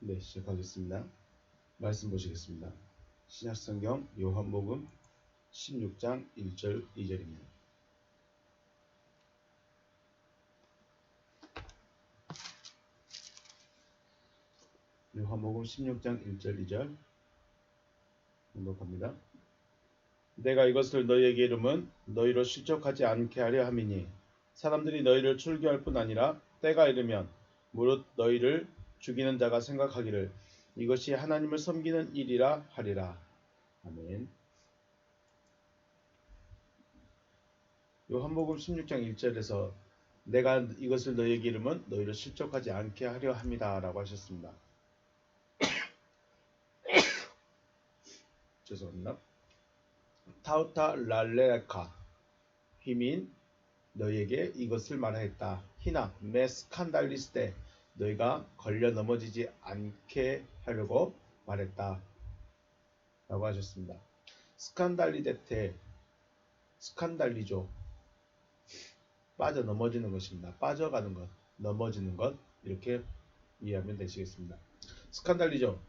네, 시작하겠습니다. 말씀 보시겠습니다. 신약성경 요한복음 16장 1절 2절입니다. 요한복음 16장 1절 2절 공독합니다. 내가 이것을 너희에게 이름은 너희로 실족하지 않게 하려 함이니 사람들이 너희를 출교할 뿐 아니라 때가 이르면 무릇 너희를 죽이는 자가 생각하기를 이것이 하나님을 섬기는 일이라 하리라. 아멘. 요한복음 16장 1절에서 내가 이것을 너희에게 이름은 너희를 실족하지 않게 하려 합니다 라고 하셨습니다. 죄송합니다. 타우타 랄레카 힘인 너희에게 이것을 말하였다. 히나 메 스칸달리스테 너희가 걸려 넘어지지 않게 하려고 말했다 라고 하셨습니다. 스칸달리데테 스칸달리죠. 빠져 넘어지는 것입니다. 빠져가는 것, 넘어지는 것 이렇게 이해하면 되시겠습니다. 스칸달리죠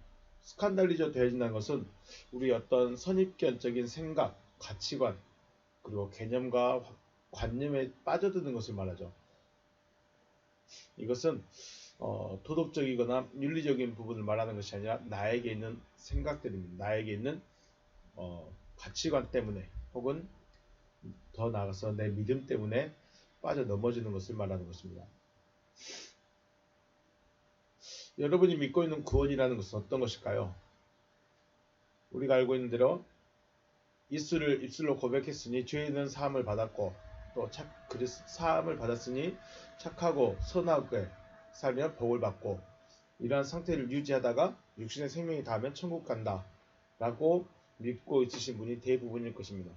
되어진다는 것은 우리 어떤 선입견적인 생각, 가치관 그리고 개념과 관념에 빠져드는 것을 말하죠. 이것은 도덕적이거나 윤리적인 부분을 말하는 것이 아니라 나에게 있는 생각들입니다. 나에게 있는 가치관 때문에 혹은 더 나아가서 내 믿음 때문에 빠져 넘어지는 것을 말하는 것입니다. 여러분이 믿고 있는 구원이라는 것은 어떤 것일까요? 우리가 알고 있는 대로 예수를 입술로 고백했으니 죄인은 사함을 받았고 또 사함을 받았으니 착하고 선하게 살면 복을 받고 이러한 상태를 유지하다가 육신의 생명이 닿으면 천국 간다 라고 믿고 있으신 분이 대부분일 것입니다.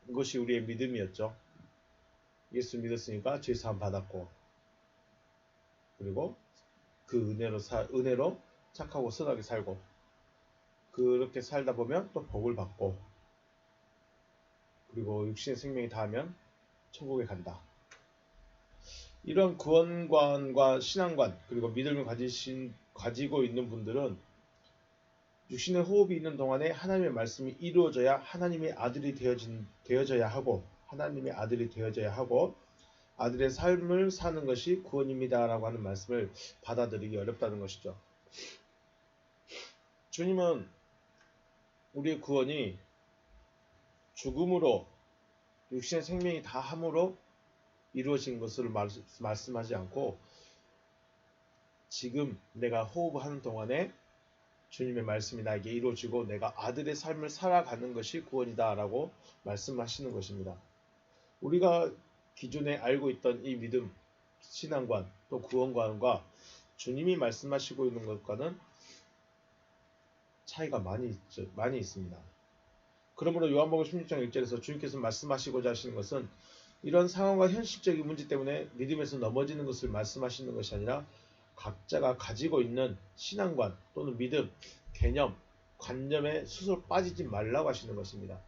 이것이 우리의 믿음이었죠. 예수 믿었으니까 죄 사함 받았고 그리고 그 은혜로 착하고 선하게 살고 그렇게 살다 보면 또 복을 받고 그리고 육신의 생명이 닿으면 천국에 간다. 이런 구원관과 신앙관 그리고 믿음을 가지고 있는 분들은 육신의 호흡이 있는 동안에 하나님의 말씀이 이루어져야 하나님의 아들이 되어져야 하고 하나님의 아들이 되어져야 하고 아들의 삶을 사는 것이 구원입니다 라고 하는 말씀을 받아들이기 어렵다는 것이죠. 주님은 우리의 구원이 죽음으로 육신의 생명이 다함으로 이루어진 것을 말씀하지 않고 지금 내가 호흡하는 동안에 주님의 말씀이 나에게 이루어지고 내가 아들의 삶을 살아가는 것이 구원이다 라고 말씀하시는 것입니다. 우리가 기존에 알고 있던 이 믿음, 신앙관, 또 구원관과 주님이 말씀하시고 있는 것과는 차이가 많이 있습니다. 그러므로 요한복음 16장 1절에서 주님께서 말씀하시고자 하시는 것은 이런 상황과 현실적인 문제 때문에 믿음에서 넘어지는 것을 말씀하시는 것이 아니라 각자가 가지고 있는 신앙관 또는 믿음, 개념, 관념에 스스로 빠지지 말라고 하시는 것입니다.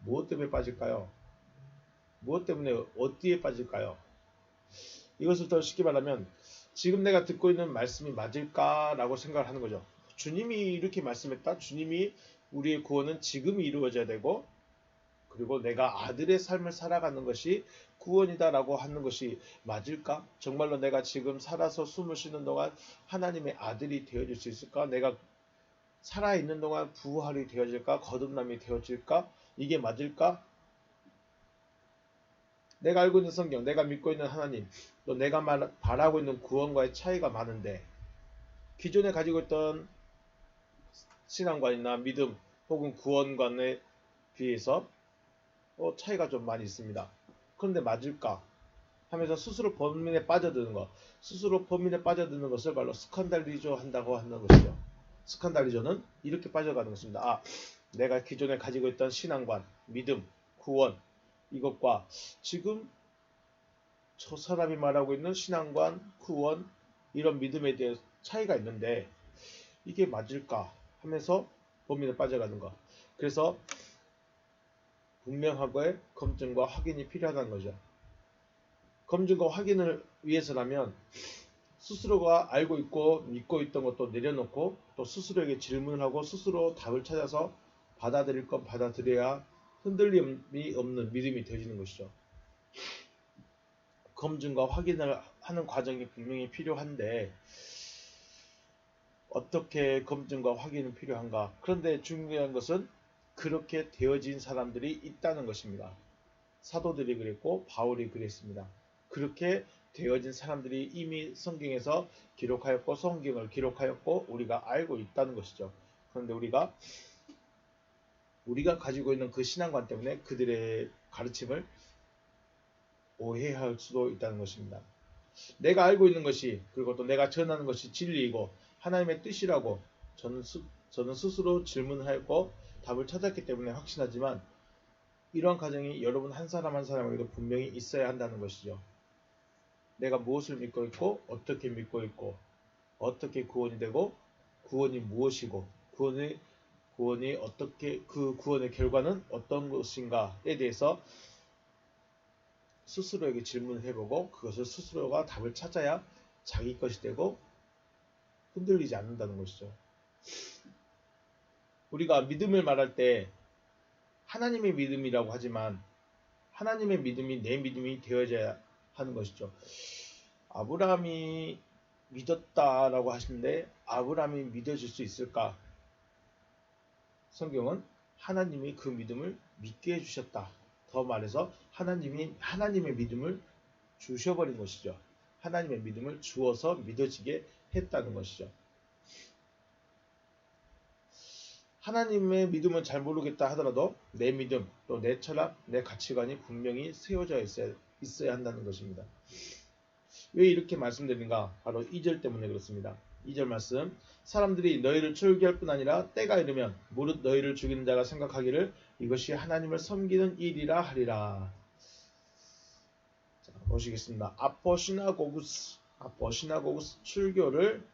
무엇 때문에 빠질까요? 무엇 때문에 어디에 빠질까요? 이것을 더 쉽게 말하면 지금 내가 듣고 있는 말씀이 맞을까라고 생각을 하는 거죠. 주님이 이렇게 말씀했다. 주님이 우리의 구원은 지금 이루어져야 되고 그리고 내가 아들의 삶을 살아가는 것이 구원이다라고 하는 것이 맞을까? 정말로 내가 지금 살아서 숨을 쉬는 동안 하나님의 아들이 되어질 수 있을까? 내가 살아있는 동안 부활이 되어질까? 거듭남이 되어질까? 이게 맞을까? 내가 알고 있는 성경, 내가 믿고 있는 하나님, 또 내가 바라고 있는 구원과의 차이가 많은데 기존에 가지고 있던 신앙관이나 믿음 혹은 구원관에 비해서 차이가 좀 많이 있습니다. 그런데 맞을까? 하면서 스스로 범민에 빠져드는 것, 스스로 범민에 빠져드는 것을 말로 스칸달리조 한다고 하는 것이죠. 스칸달리조는 이렇게 빠져가는 것입니다. 내가 기존에 가지고 있던 신앙관, 믿음, 구원 이것과 지금 저 사람이 말하고 있는 신앙관, 구원 이런 믿음에 대해 차이가 있는데 이게 맞을까 하면서 범민에 빠져가는 것. 그래서 분명하게 검증과 확인이 필요하다는 거죠. 검증과 확인을 위해서라면 스스로가 알고 있고 믿고 있던 것도 내려놓고 또 스스로에게 질문을 하고 스스로 답을 찾아서 받아들일 건 받아들여야 흔들림이 없는 믿음이 되어지는 것이죠. 검증과 확인을 하는 과정이 분명히 필요한데 어떻게 검증과 확인은 필요한가? 그런데 중요한 것은 그렇게 되어진 사람들이 있다는 것입니다. 사도들이 그랬고 바울이 그랬습니다. 그렇게 되어진 사람들이 이미 성경에서 기록하였고 성경을 기록하였고 우리가 알고 있다는 것이죠. 그런데 우리가 가지고 있는 그 신앙관 때문에 그들의 가르침을 오해할 수도 있다는 것입니다. 내가 알고 있는 것이 그리고 또 내가 전하는 것이 진리이고 하나님의 뜻이라고 저는 스스로 질문을 하였고 답을 찾았기 때문에 확신하지만 이러한 과정이 여러분 한 사람 한 사람에게도 분명히 있어야 한다는 것이죠. 내가 무엇을 믿고 있고 어떻게 믿고 있고 어떻게 구원이 되고 구원이 무엇이고 구원이 어떻게 그 구원의 결과는 어떤 것인가에 대해서 스스로에게 질문을 해보고 그것을 스스로가 답을 찾아야 자기 것이 되고 흔들리지 않는다는 것이죠. 우리가 믿음을 말할 때 하나님의 믿음이라고 하지만 하나님의 믿음이 내 믿음이 되어져야 하는 것이죠. 아브라함이 믿었다라고 하시는데 아브라함이 믿어질 수 있을까? 성경은 하나님이 그 믿음을 믿게 해주셨다. 더 말해서 하나님이 하나님의 믿음을 주셔버린 것이죠. 하나님의 믿음을 주어서 믿어지게 했다는 것이죠. 하나님의 믿음은 잘 모르겠다 하더라도 내 믿음, 또 내 철학, 내 가치관이 분명히 세워져 있어야 한다는 것입니다. 왜 이렇게 말씀드리는가? 바로 2절 때문에 그렇습니다. 2절 말씀 사람들이 너희를 출교할 뿐 아니라 때가 이르면 무릇 너희를 죽이는 자가 생각하기를 이것이 하나님을 섬기는 일이라 하리라. 자, 보시겠습니다. 아포시나고구스 출교를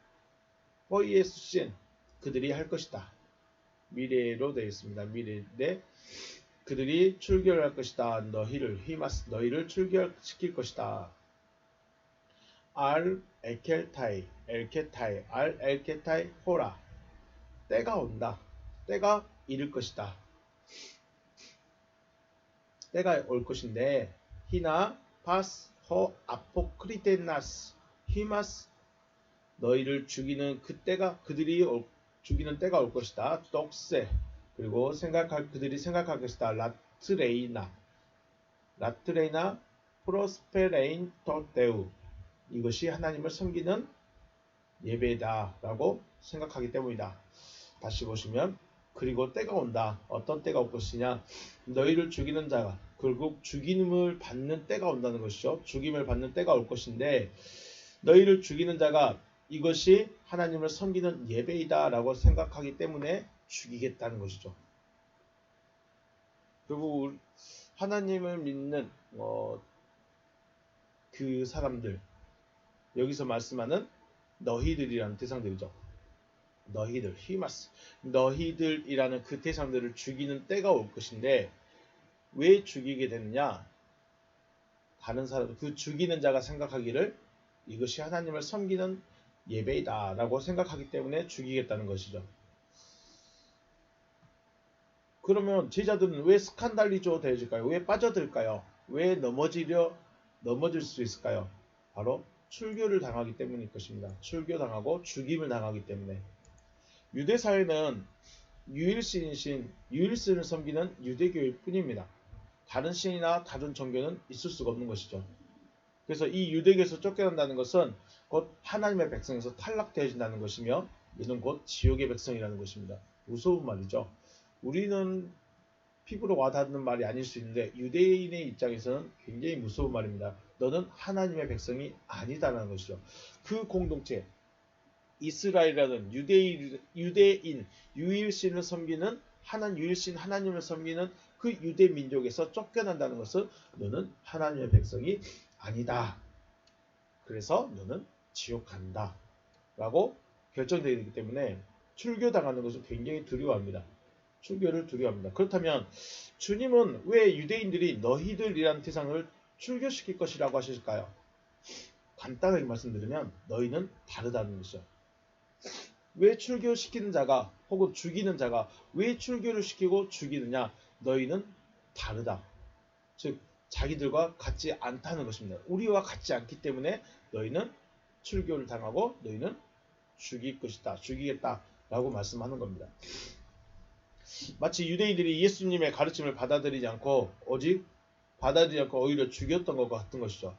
포이에스신 그들이 할 것이다. 미래로 되어 있습니다. 미래인데 그들이 출교를 할 것이다. 너희를 출교시킬 것이다. 알 엘케타이 호라 때가 온다. 때가 이를 것이다. 때가 올 것인데 히나 파스 허 아포크리테나스 히마스 너희를 죽이는 그들이 죽이는 때가 올 것이다. 떡세 그리고 그들이 생각할 것이다. 라트레이나 프로스페레인 토데우 이것이 하나님을 섬기는 예배다 라고 생각하기 때문이다. 다시 보시면 그리고 때가 온다. 어떤 때가 올 것이냐. 너희를 죽이는 자가 결국 죽임을 받는 때가 온다는 것이죠. 죽임을 받는 때가 올 것인데 너희를 죽이는 자가 이것이 하나님을 섬기는 예배이다 라고 생각하기 때문에 죽이겠다는 것이죠. 그리고 하나님을 믿는 그 사람들 여기서 말씀하는 너희들이라는 대상들이죠. 너희들이라는 그 대상들을 죽이는 때가 올 것인데 왜 죽이게 되느냐? 다른 사람 그 죽이는 자가 생각하기를 이것이 하나님을 섬기는 예배이다 라고 생각하기 때문에 죽이겠다는 것이죠. 그러면 제자들은 왜 스칸달리조 되어질까요? 왜 빠져들까요? 왜 넘어질 수 있을까요? 바로 출교를 당하기 때문일 것입니다. 출교당하고 죽임을 당하기 때문에. 유대사회는 유일신을 섬기는 유대교일 뿐입니다. 다른 신이나 다른 종교는 있을 수가 없는 것이죠. 그래서 이 유대교에서 쫓겨난다는 것은 곧 하나님의 백성에서 탈락되어진다는 것이며 이는 곧 지옥의 백성이라는 것입니다. 무서운 말이죠. 우리는 피부로 와닿는 말이 아닐 수 있는데 유대인의 입장에서는 굉장히 무서운 말입니다. 너는 하나님의 백성이 아니다라는 것이죠. 그 공동체 이스라엘이라는 유대인 유일신을 섬기는 유일신 하나님을 섬기는 그 유대 민족에서 쫓겨난다는 것은 너는 하나님의 백성이 아니다. 그래서 너는 지옥 간다. 라고 결정되어 있기 때문에 출교당하는 것을 굉장히 두려워합니다. 출교를 두려워합니다. 그렇다면 주님은 왜 유대인들이 너희들이라는 대상을 출교시킬 것이라고 하실까요? 간단하게 말씀드리면 너희는 다르다는 것이죠. 왜 출교시키는 자가 혹은 죽이는 자가 왜 출교를 시키고 죽이느냐? 너희는 다르다. 즉 자기들과 같지 않다는 것입니다. 우리와 같지 않기 때문에 너희는 출교를 당하고 너희는 죽일 것이다. 죽이겠다. 라고 말씀하는 겁니다. 마치 유대인들이 예수님의 가르침을 받아들이지 않고 오히려 죽였던 것과 같은 것이죠.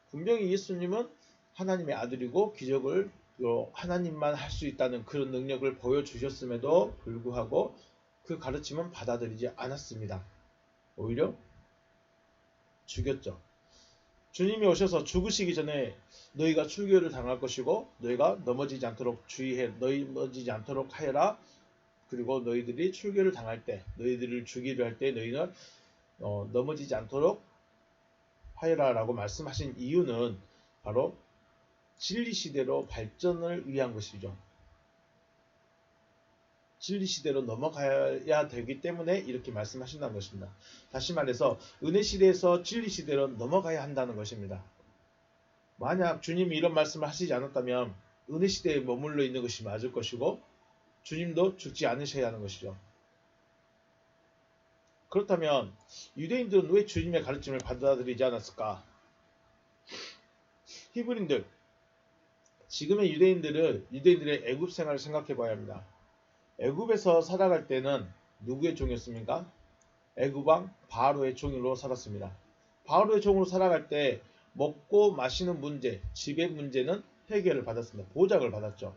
분명히 예수님은 하나님의 아들이고 기적을 하나님만 할 수 있다는 그런 능력을 보여주셨음에도 불구하고 그 가르침은 받아들이지 않았습니다. 오히려 죽였죠. 주님이 오셔서 죽으시기 전에 너희가 출교를 당할 것이고 너희가 넘어지지 않도록 넘어지지 않도록 하여라. 그리고 너희들이 출교를 당할 때 너희들을 죽이려 할 때 너희는 넘어지지 않도록 하여라 라고 말씀하신 이유는 바로 진리시대로 발전을 위한 것이죠. 진리시대로 넘어가야 되기 때문에 이렇게 말씀하신다는 것입니다. 다시 말해서 은혜시대에서 진리시대로 넘어가야 한다는 것입니다. 만약 주님이 이런 말씀을 하시지 않았다면 은혜시대에 머물러 있는 것이 맞을 것이고 주님도 죽지 않으셔야 하는 것이죠. 그렇다면 유대인들은 왜 주님의 가르침을 받아들이지 않았을까? 히브리인들, 지금의 유대인들의 애굽 생활을 생각해 봐야 합니다. 애굽에서 살아갈 때는 누구의 종이었습니까? 애굽왕 바로의 종으로 살았습니다. 바로의 종으로 살아갈 때 먹고 마시는 문제, 집의 문제는 해결을 받았습니다. 보장을 받았죠.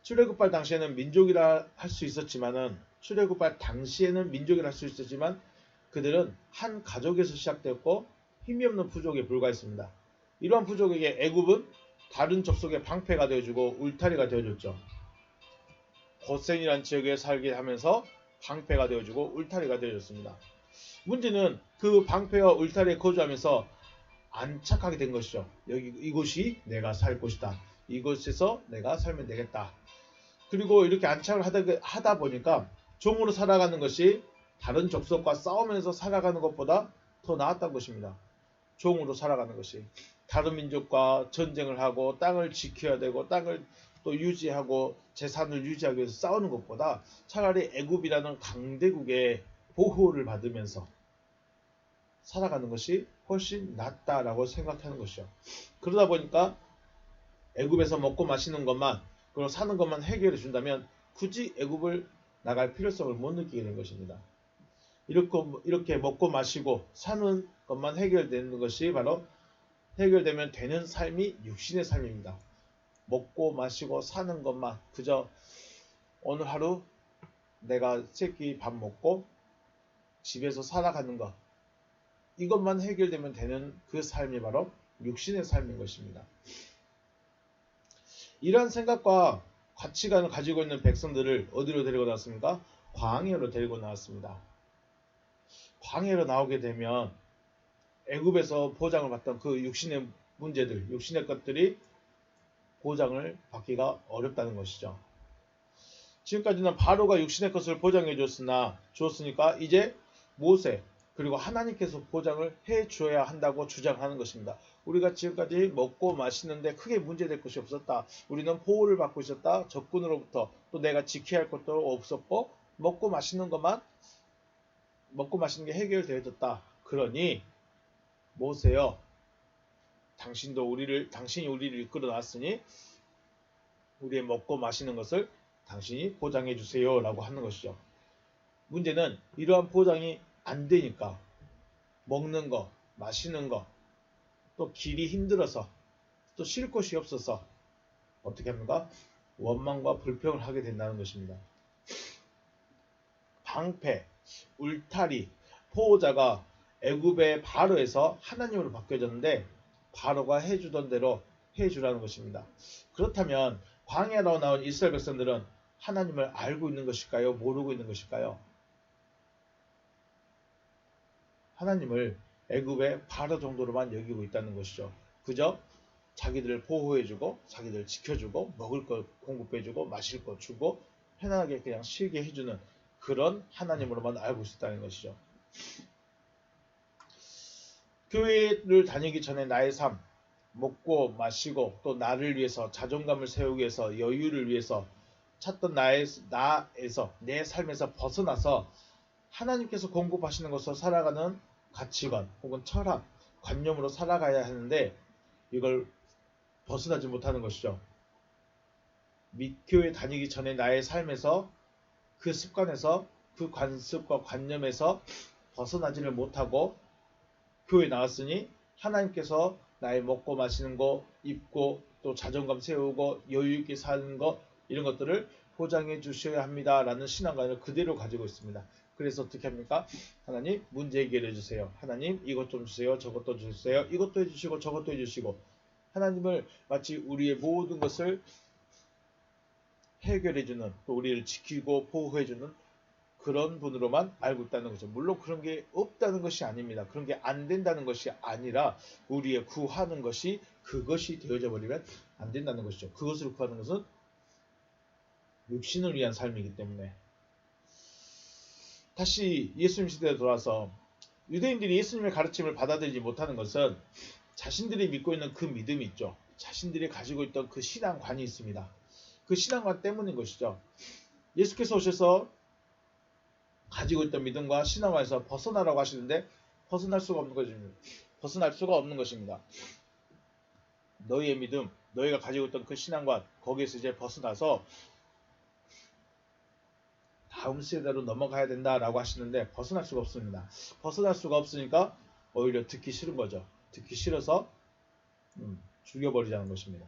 출애굽할 당시에는 민족이라 할 수 있었지만은 출애굽할 당시에는 민족이라 할 수 있었지만 그들은 한 가족에서 시작되었고 힘이 없는 부족에 불과했습니다. 이러한 부족에게 애굽은 다른 족속의 방패가 되어주고 울타리가 되어줬죠. 고센이라는 지역에 살게 하면서 방패가 되어주고 울타리가 되어줬습니다. 문제는 그 방패와 울타리에 거주하면서 안착하게 된 것이죠. 이곳이 내가 살 곳이다. 이곳에서 내가 살면 되겠다. 그리고 이렇게 안착을 하다 보니까 종으로 살아가는 것이 다른 족속과 싸우면서 살아가는 것보다 더 나았던 것입니다. 종으로 살아가는 것이 다른 민족과 전쟁을 하고 땅을 지켜야 되고 땅을 또 유지하고 재산을 유지하기 위해서 싸우는 것보다 차라리 애굽이라는 강대국의 보호를 받으면서 살아가는 것이 훨씬 낫다라고 생각하는 것이죠. 그러다 보니까 애굽에서 먹고 마시는 것만 그리고 사는 것만 해결해 준다면 굳이 애굽을 나갈 필요성을 못 느끼게 된 것입니다. 이렇게 먹고 마시고 사는 것만 해결되는 것이 바로 해결되면 되는 삶이 육신의 삶입니다. 먹고 마시고 사는 것만 그저 오늘 하루 내가 세끼 밥 먹고 집에서 살아가는 것 이것만 해결되면 되는 그 삶이 바로 육신의 삶인 것입니다. 이러한 생각과 가치관을 가지고 있는 백성들을 어디로 데리고 나왔습니까? 광야로 데리고 나왔습니다. 광야로 나오게 되면 애굽에서 보장을 받던 그 육신의 문제들, 육신의 것들이 보장을 받기가 어렵다는 것이죠. 지금까지는 바로가 육신의 것을 보장해 주었으니까 이제 모세 그리고 하나님께서 보장을 해 주어야 한다고 주장하는 것입니다. 우리가 지금까지 먹고 마시는데 크게 문제될 것이 없었다. 우리는 보호를 받고 있었다. 적군으로부터 또 내가 지켜야 할 것도 없었고 먹고 마시는 게 해결되어졌다. 그러니 모세여 당신이 우리를 이끌어 놨으니 우리의 먹고 마시는 것을 당신이 보장해 주세요 라고 하는 것이죠. 문제는 이러한 보장이 안 되니까 먹는 거, 마시는 거, 또 길이 힘들어서 또 쉴 곳이 없어서 어떻게 합니까? 원망과 불평을 하게 된다는 것입니다. 방패, 울타리, 보호자가 애굽의 바로에서 하나님으로 바뀌어졌는데 바로가 해주던 대로 해주라는 것입니다. 그렇다면 광야로 나온 이스라엘 백성들은 하나님을 알고 있는 것일까요? 모르고 있는 것일까요? 하나님을 애굽의 바로 정도로만 여기고 있다는 것이죠. 그저 자기들을 보호해주고 자기들을 지켜주고 먹을 것 공급해주고 마실 것 주고 편안하게 그냥 쉬게 해주는 그런 하나님으로만 알고 있었다는 것이죠. 교회를 다니기 전에 나의 삶, 먹고 마시고 또 나를 위해서 자존감을 세우기 위해서 여유를 위해서 찾던 나에서 내 삶에서 벗어나서 하나님께서 공급하시는 것으로 살아가는 가치관 혹은 철학, 관념으로 살아가야 하는데 이걸 벗어나지 못하는 것이죠. 교회 다니기 전에 나의 삶에서 그 습관에서 그 관습과 관념에서 벗어나지를 못하고 교회 나왔으니 하나님께서 나의 먹고 마시는 거, 입고 또 자존감 세우고 여유 있게 사는 거 이런 것들을 보장해 주셔야 합니다라는 신앙관을 그대로 가지고 있습니다. 그래서 어떻게 합니까? 하나님 문제 해결해 주세요. 하나님 이것 좀 주세요. 저것도 주세요. 이것도 해주시고 저것도 해주시고 하나님을 마치 우리의 모든 것을 해결해주는 또 우리를 지키고 보호해주는 그런 분으로만 알고 있다는 거죠. 물론 그런 게 없다는 것이 아닙니다. 그런 게 안 된다는 것이 아니라 우리의 구하는 것이 그것이 되어져 버리면 안 된다는 것이죠. 그것을 구하는 것은 육신을 위한 삶이기 때문에. 다시 예수님 시대에 돌아와서 유대인들이 예수님의 가르침을 받아들이지 못하는 것은 자신들이 믿고 있는 그 믿음이 있죠. 자신들이 가지고 있던 그 신앙관이 있습니다. 그 신앙관 때문인 것이죠. 예수께서 오셔서 가지고 있던 믿음과 신앙관에서 벗어나라고 하시는데 벗어날 수가 없는 것입니다. 벗어날 수가 없는 것입니다. 너희의 믿음, 너희가 가지고 있던 그 신앙관 거기에서 이제 벗어나서 다음 세대로 넘어가야 된다라고 하시는데 벗어날 수가 없습니다. 벗어날 수가 없으니까 오히려 듣기 싫은 거죠. 듣기 싫어서 죽여버리자는 것입니다.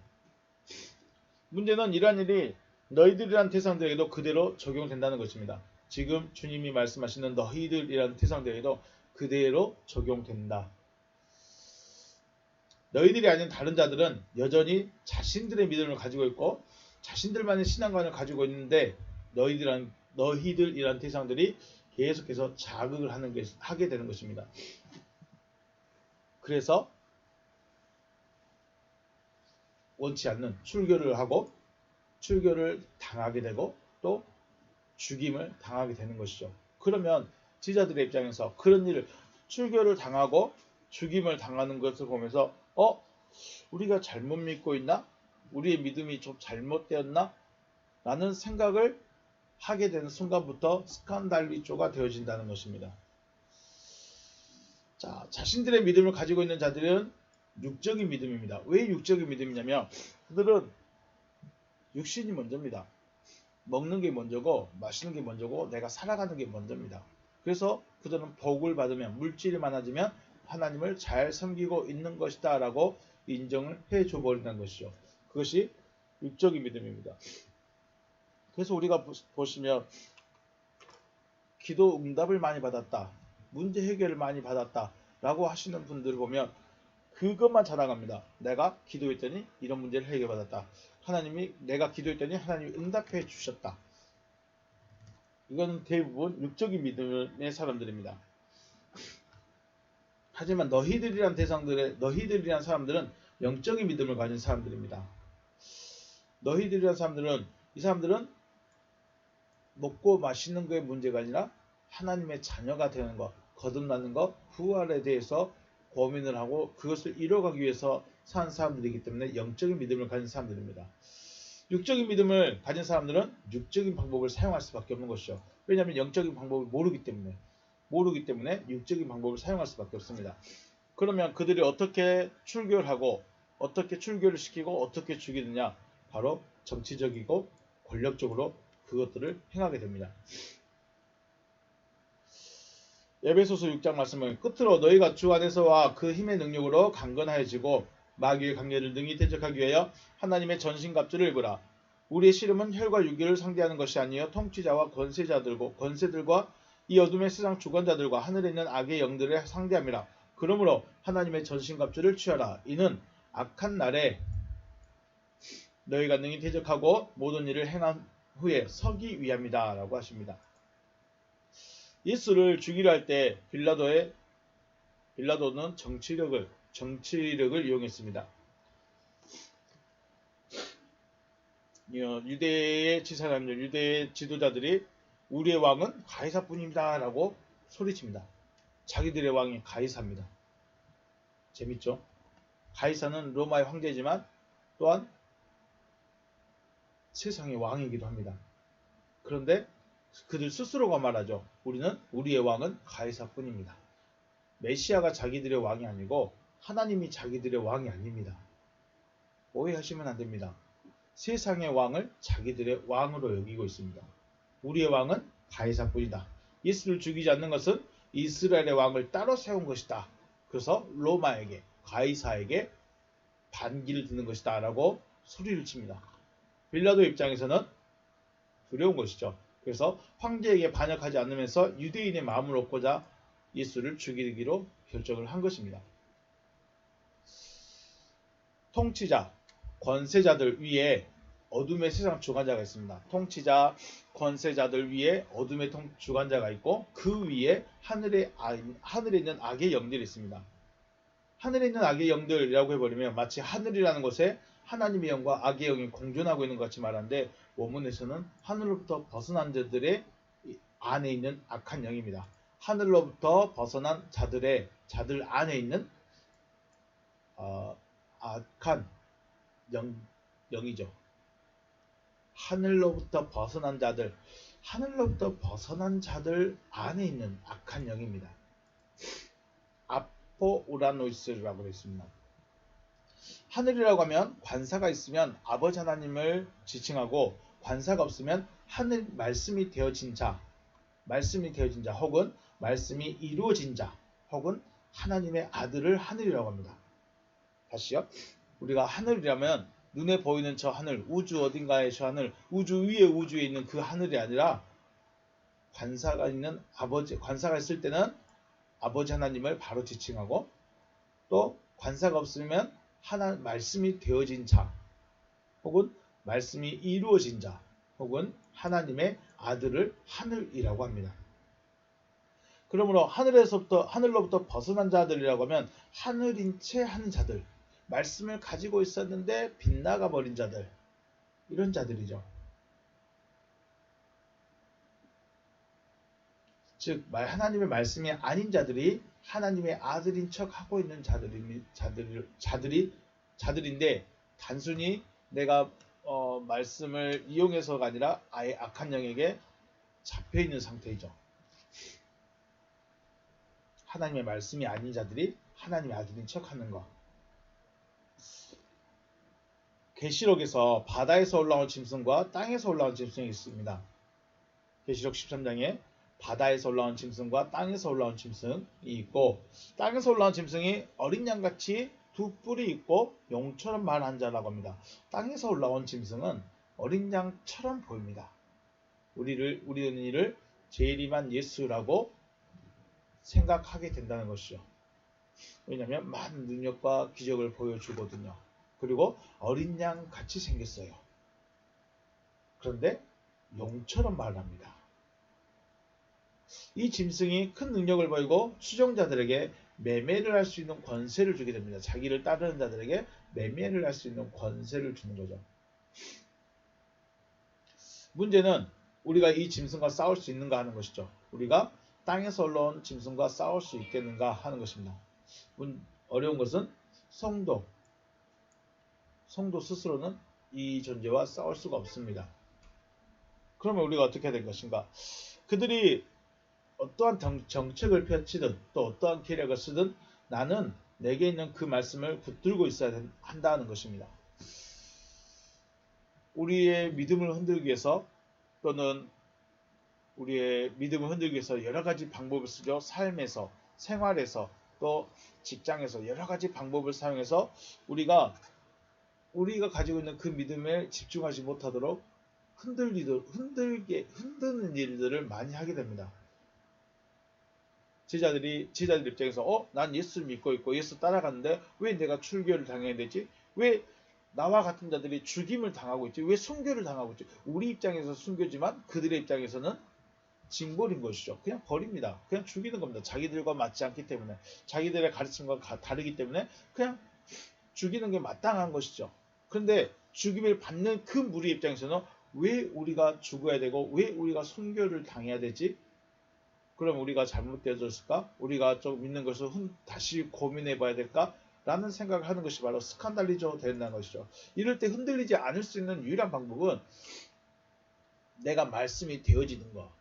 문제는 이러한 일이 너희들이란 대상들에게도 그대로 적용된다는 것입니다. 지금 주님이 말씀하시는 너희들이란 대상들에게도 그대로 적용된다. 너희들이 아닌 다른 자들은 여전히 자신들의 믿음을 가지고 있고 자신들만의 신앙관을 가지고 있는데 너희들이란 대상들이 계속해서 자극을 하게 되는 것입니다. 그래서 원치 않는 출교를 하고 출교를 당하게 되고 또 죽임을 당하게 되는 것이죠. 그러면 지자들의 입장에서 그런 일을 출교를 당하고 죽임을 당하는 것을 보면서 우리가 잘못 믿고 있나? 우리의 믿음이 좀 잘못되었나? 라는 생각을 하게 되는 순간부터 스칸달리조가 되어진다는 것입니다. 자, 자신들의 믿음을 가지고 있는 자들은 육적인 믿음입니다. 왜 육적인 믿음이냐면 그들은 육신이 먼저입니다. 먹는 게 먼저고 마시는 게 먼저고 내가 살아가는 게 먼저입니다. 그래서 그들은 복을 받으면 물질이 많아지면 하나님을 잘 섬기고 있는 것이다 라고 인정을 해줘 버린다는 것이죠. 그것이 육적인 믿음입니다. 그래서 우리가 보시면 기도 응답을 많이 받았다. 문제 해결을 많이 받았다. 라고 하시는 분들을 보면 그것만 자랑합니다. 내가 기도했더니 이런 문제를 해결받았다. 하나님이 내가 기도했더니 하나님이 응답해 주셨다. 이건 대부분 육적인 믿음의 사람들입니다. 하지만 너희들이란 사람들은 영적인 믿음을 가진 사람들입니다. 너희들이란 사람들은 이 사람들은 먹고 마시는 거에 문제가 아니라 하나님의 자녀가 되는 것, 거듭나는 것, 부활에 대해서 고민을 하고 그것을 이뤄가기 위해서 사는 사람들이기 때문에 영적인 믿음을 가진 사람들입니다. 육적인 믿음을 가진 사람들은 육적인 방법을 사용할 수밖에 없는 것이죠. 왜냐하면 영적인 방법을 모르기 때문에 육적인 방법을 사용할 수밖에 없습니다. 그러면 그들이 어떻게 출교를 하고 어떻게 출교를 시키고 어떻게 죽이느냐? 바로 정치적이고 권력적으로 그것들을 행하게 됩니다. 에베소서 6장 말씀은 끝으로 너희가 주 안에서와 그 힘의 능력으로 강건하여지고 마귀의 강렬을 능히 대적하기 위하여 하나님의 전신갑주를 입으라. 우리의 씨름은 혈과 육을 상대하는 것이 아니요 통치자와 권세들과 이 어둠의 세상 주권자들과 하늘에 있는 악의 영들을 상대함이라. 그러므로 하나님의 전신갑주를 취하라. 이는 악한 날에 너희가 능히 대적하고 모든 일을 행한 후에 서기 위함이다 라고 하십니다. 예수를 죽이려 할 때 빌라도는 정치력을 이용했습니다. 유대의 지사장들, 유대의 지도자들이 우리의 왕은 가이사뿐입니다 라고 소리칩니다. 자기들의 왕이 가이사입니다. 재밌죠? 가이사는 로마의 황제지만 또한 세상의 왕이기도 합니다. 그런데 그들 스스로가 말하죠. 우리는 우리의 왕은 가이사뿐입니다. 메시아가 자기들의 왕이 아니고 하나님이 자기들의 왕이 아닙니다. 오해하시면 안 됩니다. 세상의 왕을 자기들의 왕으로 여기고 있습니다. 우리의 왕은 가이사뿐이다. 예수를 죽이지 않는 것은 이스라엘의 왕을 따로 세운 것이다. 그래서 로마에게 가이사에게 반기를 드는 것이다 라고 소리를 칩니다. 빌라도 입장에서는 두려운 것이죠. 그래서 황제에게 반역하지 않으면서 유대인의 마음을 얻고자 예수를 죽이기로 결정을 한 것입니다. 통치자, 권세자들 위에 어둠의 세상 주관자가 있습니다. 통치자, 권세자들 위에 어둠의 주관자가 있고 그 위에 하늘에 있는 악의 영들이 있습니다. 하늘에 있는 악의 영들이라고 해버리면 마치 하늘이라는 곳에 하나님의 영과 악의 영이 공존하고 있는 것 같이 말하는데 원문에서는 하늘로부터 벗어난 자들의 안에 있는 악한 영입니다. 하늘로부터 벗어난 자들 안에 있는 악한 영이죠. 하늘로부터 벗어난 자들 안에 있는 악한 영입니다. 아포우라노이스라고 했습니다. 하늘이라고 하면 관사가 있으면 아버지 하나님을 지칭하고 관사가 없으면 하늘 말씀이 되어진 자 혹은 말씀이 이루어진 자 혹은 하나님의 아들을 하늘이라고 합니다. 다시요. 우리가 하늘이라면 눈에 보이는 저 하늘, 우주 어딘가의 저 하늘, 우주 위에 우주에 있는 그 하늘이 아니라 관사가 있을 때는 아버지 하나님을 바로 지칭하고 또 관사가 없으면 말씀이 되어진 자 혹은 말씀이 이루어진 자 혹은 하나님의 아들을 하늘이라고 합니다. 그러므로 하늘로부터 벗어난 자들이라고 하면 하늘인 채 하는 자들, 말씀을 가지고 있었는데 빗나가 버린 자들, 이런 자들이죠. 즉 하나님의 말씀이 아닌 자들이 하나님의 아들인 척 하고 있는 자들인데 단순히 내가 말씀을 이용해서가 아니라 아예 악한 영에게 잡혀 있는 상태이죠. 하나님의 말씀이 아닌 자들이 하나님의 아들인 척 하는 것. 계시록에서 바다에서 올라온 짐승과 땅에서 올라온 짐승이 있습니다. 계시록 13장에 바다에서 올라온 짐승과 땅에서 올라온 짐승이 있고 땅에서 올라온 짐승이 어린 양같이 두 뿔이 있고 용처럼 말한 자라고 합니다. 땅에서 올라온 짐승은 어린 양처럼 보입니다. 우리는 이를 재림한 예수라고 생각하게 된다는 것이죠. 왜냐하면 많은 능력과 기적을 보여주거든요. 그리고 어린 양 같이 생겼어요. 그런데 용처럼 말합니다. 이 짐승이 큰 능력을 보이고 추종자들에게 매매를 할 수 있는 권세를 주게 됩니다. 자기를 따르는 자들에게 매매를 할 수 있는 권세를 주는 거죠. 문제는 우리가 이 짐승과 싸울 수 있는가 하는 것이죠. 우리가 땅에서 올라온 짐승과 싸울 수 있겠는가 하는 것입니다. 어려운 것은 성도 스스로는 이 존재와 싸울 수가 없습니다. 그러면 우리가 어떻게 해야 될 것인가? 그들이 어떠한 정책을 펼치든 또 어떠한 계략을 쓰든 나는 내게 있는 그 말씀을 붙들고 있어야 한다는 것입니다. 우리의 믿음을 흔들기 위해서 또는 우리의 믿음을 흔들기 위해서 여러 가지 방법을 쓰죠. 삶에서, 생활에서, 또 직장에서 여러 가지 방법을 사용해서 우리가 가지고 있는 그 믿음에 집중하지 못하도록 흔드는 일들을 많이 하게 됩니다. 제자들 입장에서 난 예수 믿고 있고 예수 따라가는데 왜 내가 출교를 당해야 되지? 왜 나와 같은 자들이 죽임을 당하고 있지? 왜 순교를 당하고 있지? 우리 입장에서 순교지만 그들의 입장에서는 징벌인 것이죠. 그냥 버립니다. 그냥 죽이는 겁니다. 자기들과 맞지 않기 때문에, 자기들의 가르침과 다르기 때문에 그냥 죽이는 게 마땅한 것이죠. 그런데 죽임을 받는 그 무리 입장에서는 왜 우리가 죽어야 되고 왜 우리가 순교를 당해야 되지? 그럼 우리가 잘못되어졌을까? 우리가 좀 믿는 것을 다시 고민해 봐야 될까? 라는 생각을 하는 것이 바로 스칸달리조 된다는 것이죠. 이럴 때 흔들리지 않을 수 있는 유일한 방법은 내가 말씀이 되어지는 것,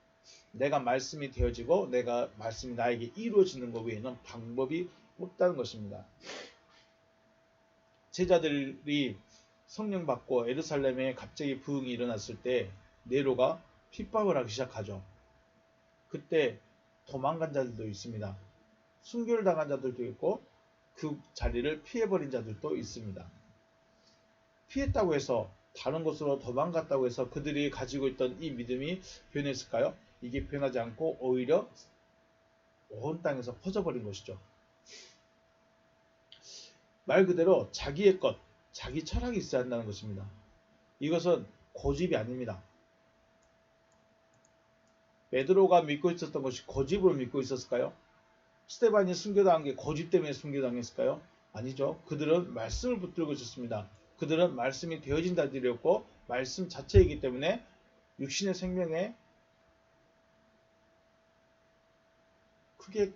내가 말씀이 되어지고 내가 말씀이 나에게 이루어지는 것 외에는 방법이 없다는 것입니다. 제자들이 성령 받고 예루살렘에 갑자기 부흥이 일어났을 때 네로가 핍박을 하기 시작하죠. 그때 도망간 자들도 있습니다. 순교를 당한 자들도 있고 그 자리를 피해버린 자들도 있습니다. 피했다고 해서 다른 곳으로 도망갔다고 해서 그들이 가지고 있던 이 믿음이 변했을까요? 이게 변하지 않고 오히려 온 땅에서 퍼져버린 것이죠. 말 그대로 자기의 것, 자기 철학이 있어야 한다는 것입니다. 이것은 고집이 아닙니다. 베드로가 믿고 있었던 것이 고집으로 믿고 있었을까요? 스데반이 순교당한 게 고집 때문에 순교당했을까요? 아니죠. 그들은 말씀을 붙들고 있었습니다. 그들은 말씀이 되어진 자들이었고 말씀 자체이기 때문에 육신의 생명에 크게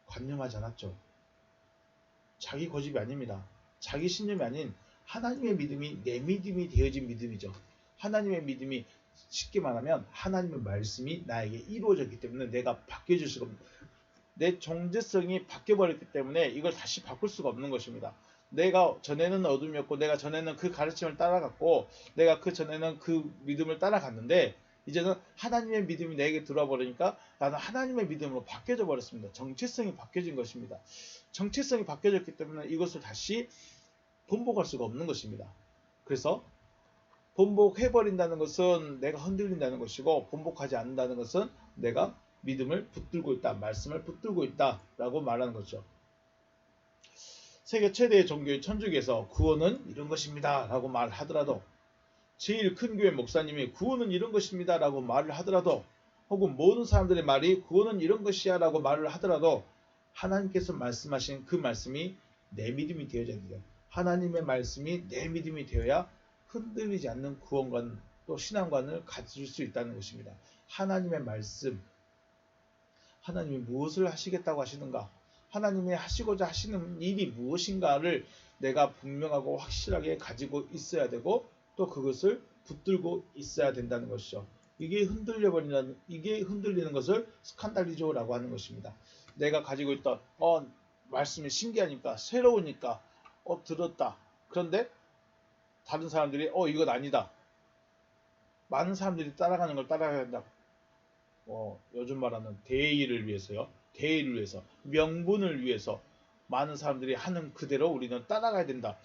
관념하지 않았죠. 자기 고집이 아닙니다. 자기 신념이 아닌 하나님의 믿음이 내 믿음이 되어진 믿음이죠. 하나님의 믿음이 쉽게 말하면 하나님의 말씀이 나에게 이루어졌기 때문에 내가 바뀌어질 수가 없는, 내 정체성이 바뀌어버렸기 때문에 이걸 다시 바꿀 수가 없는 것입니다. 내가 전에는 어둠이었고 내가 전에는 그 가르침을 따라갔고 내가 그 전에는 그 믿음을 따라갔는데 이제는 하나님의 믿음이 내게 들어와 버리니까 나는 하나님의 믿음으로 바뀌어져 버렸습니다. 정체성이 바뀌어진 것입니다. 정체성이 바뀌어졌기 때문에 이것을 다시 본복할 수가 없는 것입니다. 그래서 본복해버린다는 것은 내가 흔들린다는 것이고 본복하지 않는다는 것은 내가 믿음을 붙들고 있다, 말씀을 붙들고 있다 라고 말하는 거죠. 세계 최대의 종교의 천주교에서 구원은 이런 것입니다 라고 말하더라도 제일 큰 교회 목사님이 구원은 이런 것입니다 라고 말을 하더라도 혹은 모든 사람들의 말이 구원은 이런 것이야 라고 말을 하더라도 하나님께서 말씀하신 그 말씀이 내 믿음이 되어져야 돼요. 하나님의 말씀이 내 믿음이 되어야 흔들리지 않는 구원관 또 신앙관을 가질 수 있다는 것입니다. 하나님의 말씀, 하나님이 무엇을 하시겠다고 하시는가, 하나님이 하시고자 하시는 일이 무엇인가를 내가 분명하고 확실하게 가지고 있어야 되고 또 그것을 붙들고 있어야 된다는 것이죠. 이게 흔들리는 것을 스칸달리조라고 하는 것입니다. 내가 가지고 있던 말씀이 신기하니까 새로우니까 들었다. 그런데 다른 사람들이 이건 아니다. 많은 사람들이 따라가는 걸 따라가야 된다. 요즘 말하는 대의를 위해서요. 대의를 위해서, 명분을 위해서 많은 사람들이 하는 그대로 우리는 따라가야 된다.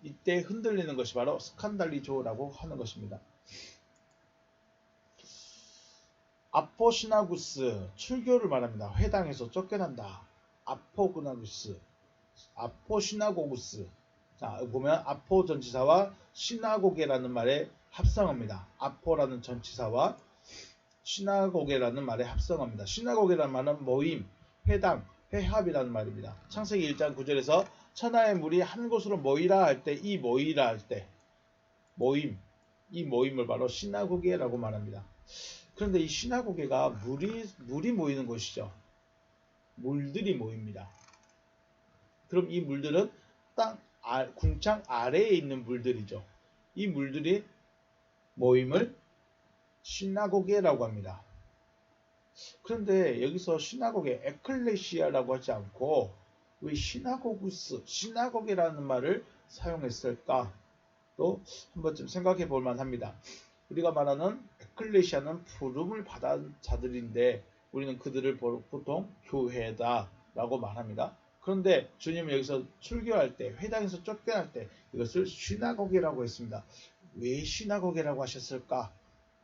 이때 흔들리는 것이 바로 스칸달리조라고 하는 것입니다. 아포시나구스, 출교를 말합니다. 회당에서 쫓겨난다. 아포그나구스, 아포시나고구스. 자, 보면 아포 전치사와 시나고게라는 말의 합성어입니다. 아포라는 전치사와 시나고게라는 말의 합성어입니다. 시나고게라는 말은 모임, 회당, 회합이라는 말입니다. 창세기 1장 9절에서 천하의 물이 한 곳으로 모이라 할 때 이 모이라 할 때 모임, 이 모임을 바로 시나고게라고 말합니다. 그런데 이 시나고게가 물이 모이는 곳이죠. 물들이 모입니다. 그럼 이 물들은 궁창 아래에 있는 물들이죠. 이 물들이 모임을 시나고게라고 합니다. 그런데 여기서 시나고게, 에클레시아라고 하지 않고 왜 시나고구스, 시나고게라는 말을 사용했을까? 또 한 번쯤 생각해 볼 만합니다. 우리가 말하는 에클레시아는 부름을 받은 자들인데 우리는 그들을 보통 교회다 라고 말합니다. 그런데 주님은 여기서 출교할 때, 회당에서 쫓겨날 때 이것을 시나고게라고 했습니다. 왜 시나고게라고 하셨을까?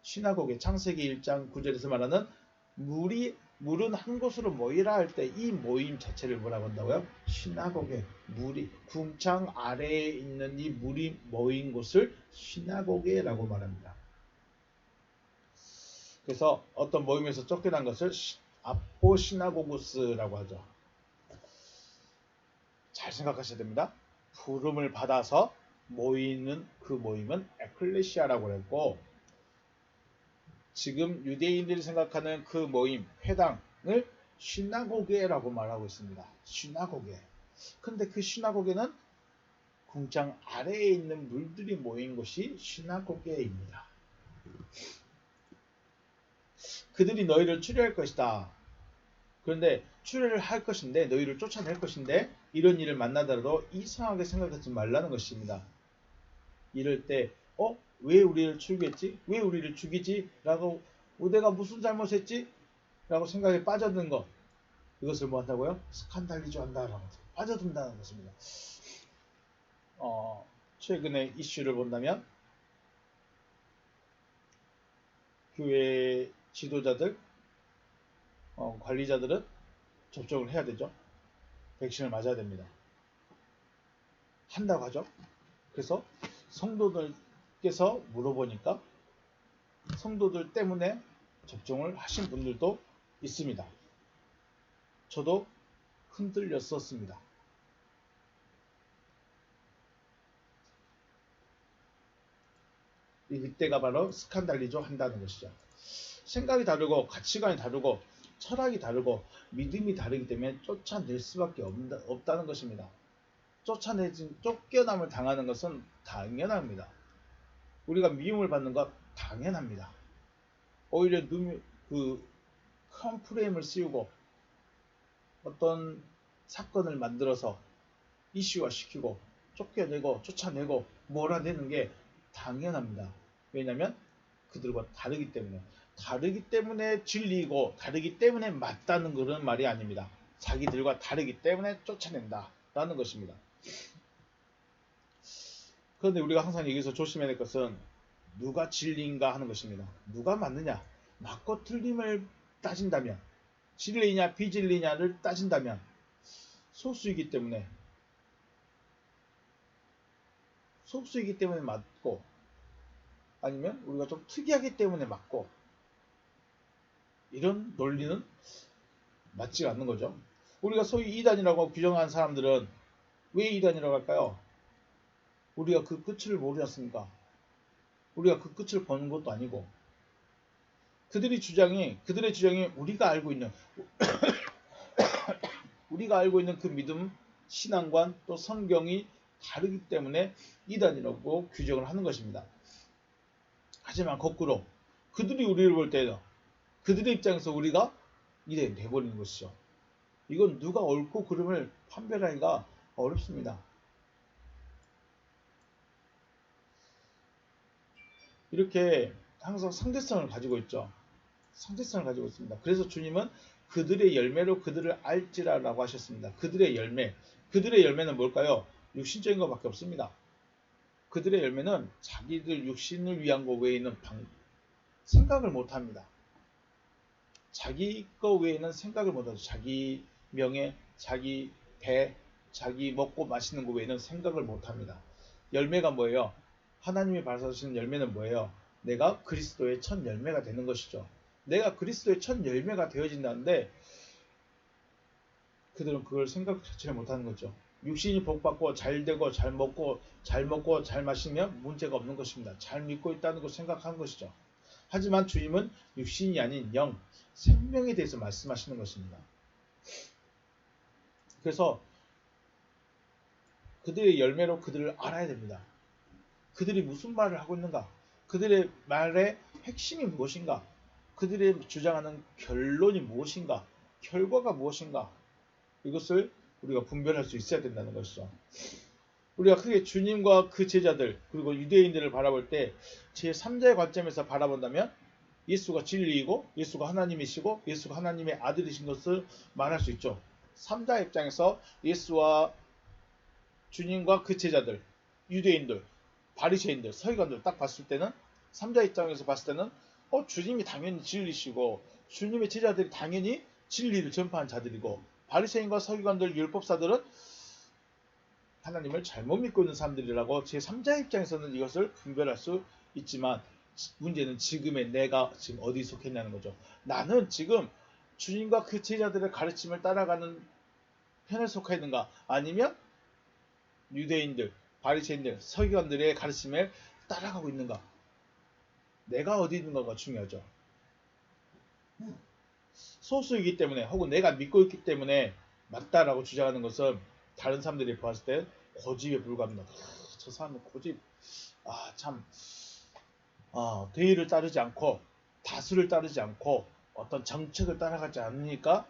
시나고게, 창세기 1장 9절에서 말하는 물은 한 곳으로 모이라 할 때 이 모임 자체를 뭐라고 한다고요? 시나고게, 물이 궁창 아래에 있는 이 물이 모인 곳을 시나고게라고 말합니다. 그래서 어떤 모임에서 쫓겨난 것을 아포시나고구스라고 하죠. 잘 생각하셔야 됩니다. 부름을 받아서 모이는 그 모임은 에클레시아라고 했고 지금 유대인들이 생각하는 그 모임, 회당을 시나고게라고 말하고 있습니다. 시나고게. 근데 그 시나고게는 궁창 아래에 있는 물들이 모인 곳이 시나고게입니다. 그들이 너희를 추려할 것이다. 그런데 추려를 할 것인데 너희를 쫓아낼 것인데 이런 일을 만나더라도 이상하게 생각하지 말라는 것입니다. 이럴 때 왜 우리를 추리겠지? 왜 우리를 죽이지? 라고 내가 무슨 잘못했지? 라고 생각에 빠져드는 것, 이것을 뭐 한다고요? 스칸달리조 한다라고 빠져든다는 것입니다. 최근에 이슈를 본다면 교회 지도자들, 관리자들은 접종을 해야 되죠. 백신을 맞아야 됩니다. 한다고 하죠. 그래서 성도들께서 물어보니까 성도들 때문에 접종을 하신 분들도 있습니다. 저도 흔들렸었습니다. 이때가 바로 스칸달리조 한다는 것이죠. 생각이 다르고 가치관이 다르고 철학이 다르고 믿음이 다르기 때문에 쫓아낼 수밖에 없다는 것입니다. 쫓겨남을 당하는 것은 당연합니다. 우리가 미움을 받는 것 당연합니다. 오히려 큰 프레임을 씌우고 어떤 사건을 만들어서 이슈화 시키고 쫓겨내고 쫓아내고 몰아내는 게 당연합니다. 왜냐하면 그들과 다르기 때문에 진리이고 다르기 때문에 맞다는 그런 말이 아닙니다. 자기들과 다르기 때문에 쫓아낸다 라는 것입니다. 그런데 우리가 항상 여기서 조심해야 될 것은 누가 진리인가 하는 것입니다. 누가 맞느냐, 맞고 틀림을 따진다면, 진리냐 비진리냐를 따진다면 소수이기 때문에 맞고, 아니면 우리가 좀 특이하기 때문에 맞고, 이런 논리는 맞지 않는 거죠. 우리가 소위 이단이라고 규정한 사람들은 왜 이단이라고 할까요? 우리가 그 끝을 모르지 않습니까? 우리가 그 끝을 보는 것도 아니고, 그들의 주장이 우리가 알고 있는 그 믿음, 신앙관, 또 성경이 다르기 때문에 이단이라고 규정을 하는 것입니다. 하지만 거꾸로 그들이 우리를 볼 때는 그들의 입장에서 우리가 이단이 돼버리는 것이죠. 이건 누가 옳고 그름을 판별하기가 어렵습니다. 이렇게 항상 상대성을 가지고 있죠. 상대성을 가지고 있습니다. 그래서 주님은 그들의 열매로 그들을 알지라라고 하셨습니다. 그들의 열매는 뭘까요? 육신적인 것밖에 없습니다. 그들의 열매는 자기들 육신을 위한 것 외에는 생각을 못합니다. 자기 거 외에는 생각을 못하죠. 자기 명예, 자기 배, 자기 먹고 마시는 것 외에는 생각을 못합니다. 열매가 뭐예요? 하나님이 발사하시는 열매는 뭐예요? 내가 그리스도의 첫 열매가 되는 것이죠. 내가 그리스도의 첫 열매가 되어진다는데 그들은 그걸 생각 자체를 못하는 거죠. 육신이 복받고 잘 되고 잘 먹고 잘 마시면 문제가 없는 것입니다. 잘 믿고 있다는 걸 생각하는 것이죠. 하지만 주님은 육신이 아닌 영, 생명에 대해서 말씀하시는 것입니다. 그래서 그들의 열매로 그들을 알아야 됩니다. 그들이 무슨 말을 하고 있는가? 그들의 말의 핵심이 무엇인가? 그들의 주장하는 결론이 무엇인가? 결과가 무엇인가? 이것을 우리가 분별할 수 있어야 된다는 것이죠. 우리가 크게 주님과 그 제자들 그리고 유대인들을 바라볼 때 제3자의 관점에서 바라본다면 예수가 진리이고 예수가 하나님이시고 예수가 하나님의 아들이신 것을 말할 수 있죠. 3자 입장에서 예수와 주님과 그 제자들, 유대인들, 바리새인들, 서기관들 딱 봤을 때는 3자 입장에서 봤을 때는 주님이 당연히 진리시고 주님의 제자들이 당연히 진리를 전파한 자들이고 바리새인과 서기관들, 율법사들은 하나님을 잘못 믿고 있는 사람들이라고 제3자 입장에서는 이것을 분별할 수 있지만 문제는 지금의 내가 지금 어디 속했냐는 거죠. 나는 지금 주님과 그 제자들의 가르침을 따라가는 편에 속해 있는가 아니면 유대인들, 바리새인들, 서기관들의 가르침을 따라가고 있는가? 내가 어디 있는가가 중요하죠. 소수이기 때문에 혹은 내가 믿고 있기 때문에 맞다라고 주장하는 것은 다른 사람들이 봤을 때 고집에 불과합니다. 저 사람은 고집, 참, 대의를 따르지 않고 다수를 따르지 않고 어떤 정책을 따라가지 않으니까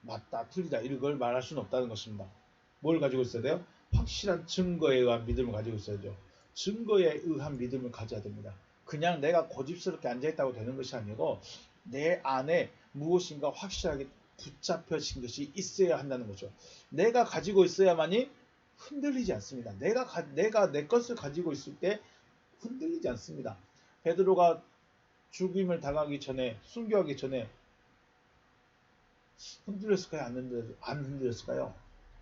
맞다, 틀리다 이런 걸 말할 수는 없다는 것입니다. 뭘 가지고 있어야 돼요? 확실한 증거에 의한 믿음을 가지고 있어야죠. 증거에 의한 믿음을 가져야 됩니다. 그냥 내가 고집스럽게 앉아있다고 되는 것이 아니고 내 안에 무엇인가 확실하게 붙잡혀진 것이 있어야 한다는 거죠. 내가 가지고 있어야만이 흔들리지 않습니다. 내가 내 것을 가지고 있을 때 흔들리지 않습니다. 베드로가 죽임을 당하기 전에, 순교하기 전에 흔들렸을까요? 안 흔들렸을까요?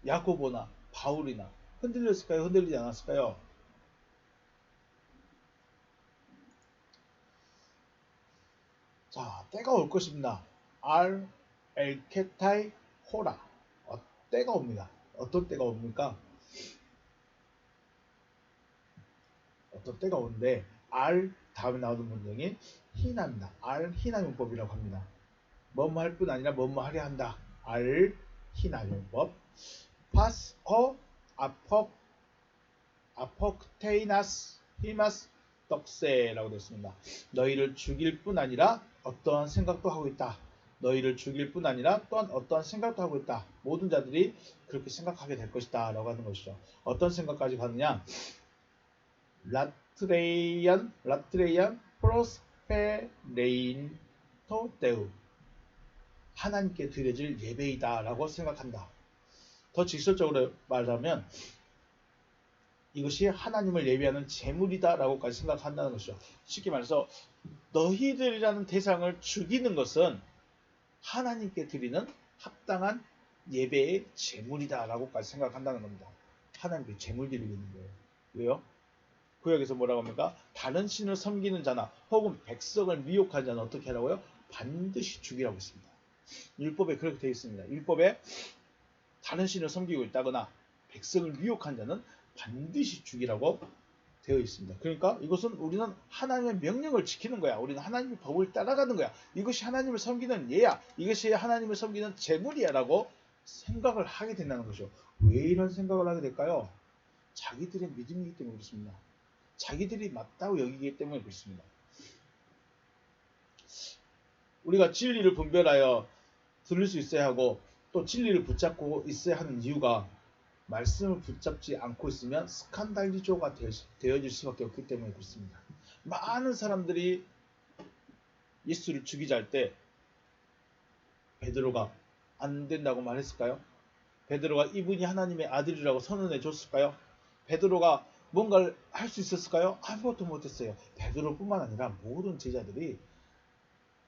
야고보나 바울이나 흔들렸을까요? 흔들리지 않았을까요? 자, 때가 올 것입니다. 엘케타이 호라. 때가 옵니다. 어떤 때가 옵니까? 어떤 때가 오는데 다음에 나오는 문장이 희나입니다. 희나 용법이라고 합니다. 뭐뭐 할 뿐 아니라 뭐뭐 하려 한다. 희나 용법. 아포크테이나스 히마스 떡세라고 되어 있습니다. 너희를 죽일 뿐 아니라 어떠한 생각도 하고 있다. 너희를 죽일 뿐 아니라 또한 어떠한 생각도 하고 있다. 모든 자들이 그렇게 생각하게 될 것이다 라고 하는 것이죠. 어떤 생각까지 가느냐. 라트레이안 프로스페레인토 데우, 하나님께 드려질 예배이다 라고 생각한다. 더 직설적으로 말하면 이것이 하나님을 예배하는 제물이다 라고까지 생각한다는 것이죠. 쉽게 말해서 너희들이라는 대상을 죽이는 것은 하나님께 드리는 합당한 예배의 제물이다 라고까지 생각한다는 겁니다. 하나님께 제물 드리는 거예요. 왜요? 구약에서 뭐라고 합니까? 다른 신을 섬기는 자나 혹은 백성을 미혹한 자는 어떻게 하라고요? 반드시 죽이라고 했습니다. 율법에 그렇게 되어 있습니다. 율법에 다른 신을 섬기고 있다거나 백성을 미혹한 자는 반드시 죽이라고 되어 있습니다. 그러니까 이것은 우리는 하나님의 명령을 지키는 거야. 우리는 하나님의 법을 따라가는 거야. 이것이 하나님을 섬기는 예야. 이것이 하나님을 섬기는 제물이야 라고 생각을 하게 된다는 거죠. 왜 이런 생각을 하게 될까요? 자기들의 믿음이기 때문에 그렇습니다. 자기들이 맞다고 여기기 때문에 그렇습니다. 우리가 진리를 분별하여 들을 수 있어야 하고 또 진리를 붙잡고 있어야 하는 이유가 말씀을 붙잡지 않고 있으면 스칸달리조가 되어질 수밖에 없기 때문에 그렇습니다. 많은 사람들이 예수를 죽이자 할 때 베드로가 안 된다고 말했을까요? 베드로가 이분이 하나님의 아들이라고 선언해 줬을까요? 베드로가 뭔가를 할 수 있었을까요? 아무것도 못했어요. 베드로뿐만 아니라 모든 제자들이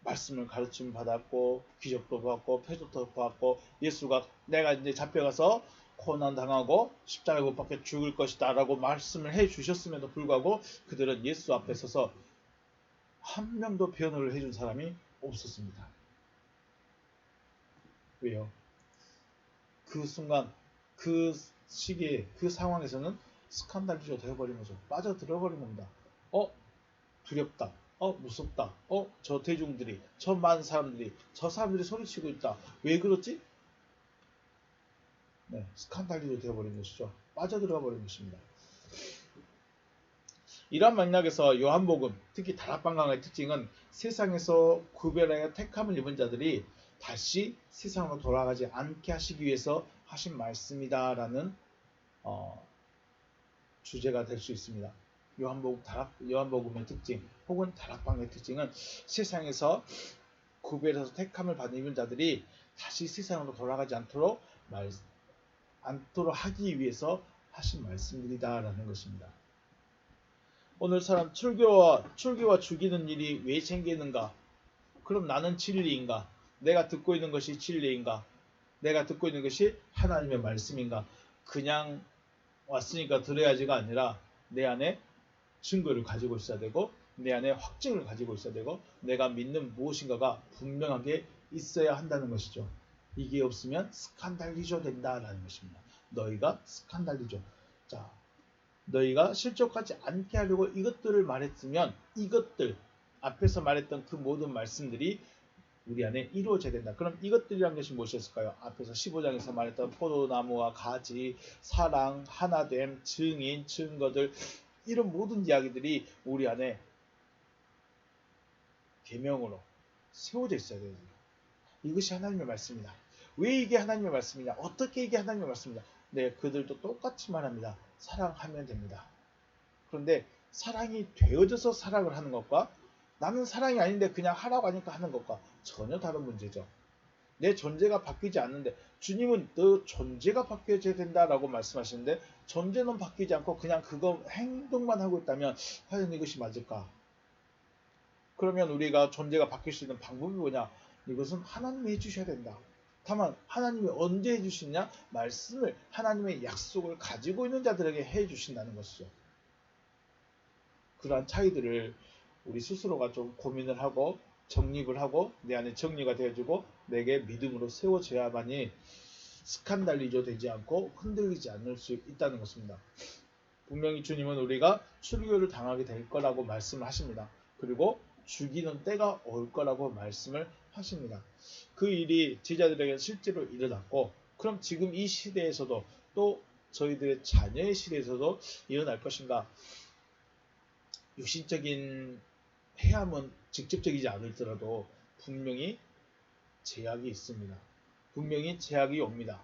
말씀을 가르침 받았고 기적도 받았고 표적도 받았고 예수가 내가 이제 잡혀가서 고난 당하고 십자가에 못 박혀 죽을 것이다 라고 말씀을 해 주셨음에도 불구하고 그들은 예수 앞에 서서 한 명도 변호를 해준 사람이 없었습니다. 왜요? 그 순간 그 시기에 그 상황에서는 스칸달리조 되어버린 거죠. 빠져들어버린 겁니다. 두렵다. 무섭다. 저 대중들이, 저 많은 사람들이, 저 사람들이 소리치고 있다. 왜 그렇지? 네, 스칸달리로 되어버린 것이죠. 빠져들어가 버린 것입니다. 이러한 맥락에서 요한복음, 특히 다락방강의 특징은 세상에서 구별하여 택함을 입은 자들이 다시 세상으로 돌아가지 않게 하시기 위해서 하신 말씀이다라는 주제가 될 수 있습니다. 요한복음의 특징 혹은 다락방의 특징은 세상에서 구별해서 택함을 받은 입은 자들이 다시 세상으로 돌아가지 않도록 하기 위해서 하신 말씀들이다라는 것입니다. 오늘 사람 출교와 죽이는 일이 왜 생기는가? 그럼 나는 진리인가? 내가 듣고 있는 것이 진리인가? 내가 듣고 있는 것이 하나님의 말씀인가? 그냥 왔으니까 들어야지가 아니라 내 안에 증거를 가지고 있어야 되고 내 안에 확증을 가지고 있어야 되고 내가 믿는 무엇인가가 분명하게 있어야 한다는 것이죠. 이게 없으면 스칸달리조 된다라는 것입니다. 너희가 스칸달리조. 자, 너희가 실족하지 않게 하려고 이것들을 말했으면 이것들 앞에서 말했던 그 모든 말씀들이 우리 안에 이루어져야 된다. 그럼 이것들이란 것이 무엇이었을까요? 앞에서 15장에서 말했던 포도나무와 가지, 사랑, 하나됨, 증인, 증거들, 이런 모든 이야기들이 우리 안에 계명으로 세워져 있어야 됩니다. 이것이 하나님의 말씀이다. 왜 이게 하나님의 말씀이냐? 어떻게 이게 하나님의 말씀이냐? 네, 그들도 똑같이 말합니다. 사랑하면 됩니다. 그런데 사랑이 되어져서 사랑을 하는 것과 나는 사랑이 아닌데 그냥 하라고 하니까 하는 것과 전혀 다른 문제죠. 내 존재가 바뀌지 않는데 주님은 너 존재가 바뀌어져야 된다라고 말씀하시는데 존재는 바뀌지 않고 그냥 그거 행동만 하고 있다면 과연 이것이 맞을까? 그러면 우리가 존재가 바뀔 수 있는 방법이 뭐냐? 이것은 하나님이 해주셔야 된다. 다만 하나님이 언제 해주시냐? 말씀을 하나님의 약속을 가지고 있는 자들에게 해주신다는 것이죠. 그러한 차이들을 우리 스스로가 좀 고민을 하고 정립을 하고 내 안에 정리가 되어지고 내게 믿음으로 세워져야만이 스칸달리조 되지 않고 흔들리지 않을 수 있다는 것입니다. 분명히 주님은 우리가 출교를 당하게 될 거라고 말씀을 하십니다. 그리고 죽이는 때가 올 거라고 말씀을 하십니다. 그 일이 제자들에게 실제로 일어났고 그럼 지금 이 시대에서도 또 저희들의 자녀의 시대에서도 일어날 것인가? 육신적인 해함은 직접적이지 않을지라도 분명히 제약이 있습니다. 분명히 제약이 옵니다.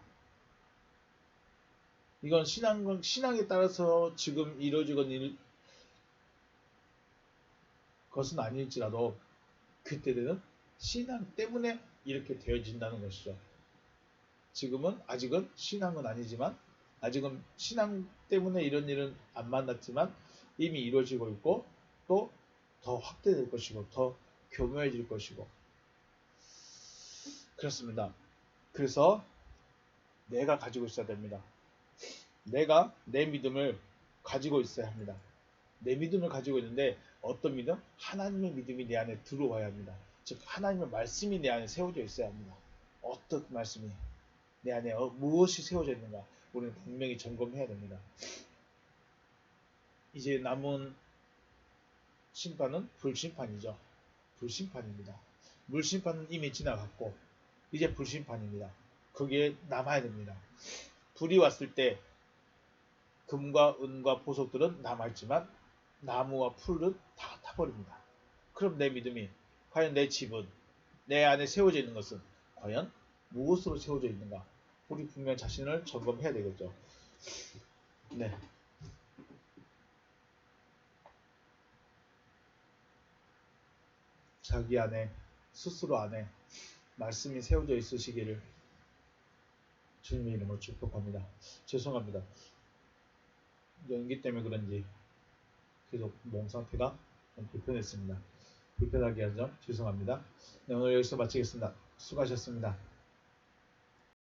이건 신앙에 따라서 지금 이루어지건 것은 아닐지라도 그때는 신앙 때문에 이렇게 되어진다는 것이죠. 지금은 아직은 신앙은 아니지만 아직은 신앙 때문에 이런 일은 안 만났지만 이미 이루어지고 있고 또 더 확대될 것이고 더 교묘해질 것이고 그렇습니다. 그래서 내가 가지고 있어야 됩니다. 내가 내 믿음을 가지고 있어야 합니다. 내 믿음을 가지고 있는데 어떤 믿음? 하나님의 믿음이 내 안에 들어와야 합니다. 즉 하나님의 말씀이 내 안에 세워져 있어야 합니다. 어떤 말씀이 내 안에 무엇이 세워져 있는가 우리는 분명히 점검해야 됩니다. 이제 남은 심판은 불심판이죠. 불심판입니다. 물심판은 이미 지나갔고 이제 불심판입니다. 거기에 남아야 됩니다. 불이 왔을 때 금과 은과 보석들은 남아있지만 나무와 풀은 다 타버립니다. 그럼 내 믿음이 과연 내 집은 내 안에 세워져 있는 것은 과연 무엇으로 세워져 있는가? 우리 분명 자신을 점검해야 되겠죠. 네. 자기 안에 스스로 안에 말씀이 세워져 있으시기를 주님의 이름으로 축복합니다. 죄송합니다. 연기 때문에 그런지 계속 몸 상태가 좀 불편했습니다. 불편하게 한 점 죄송합니다. 네, 오늘 여기서 마치겠습니다. 수고하셨습니다.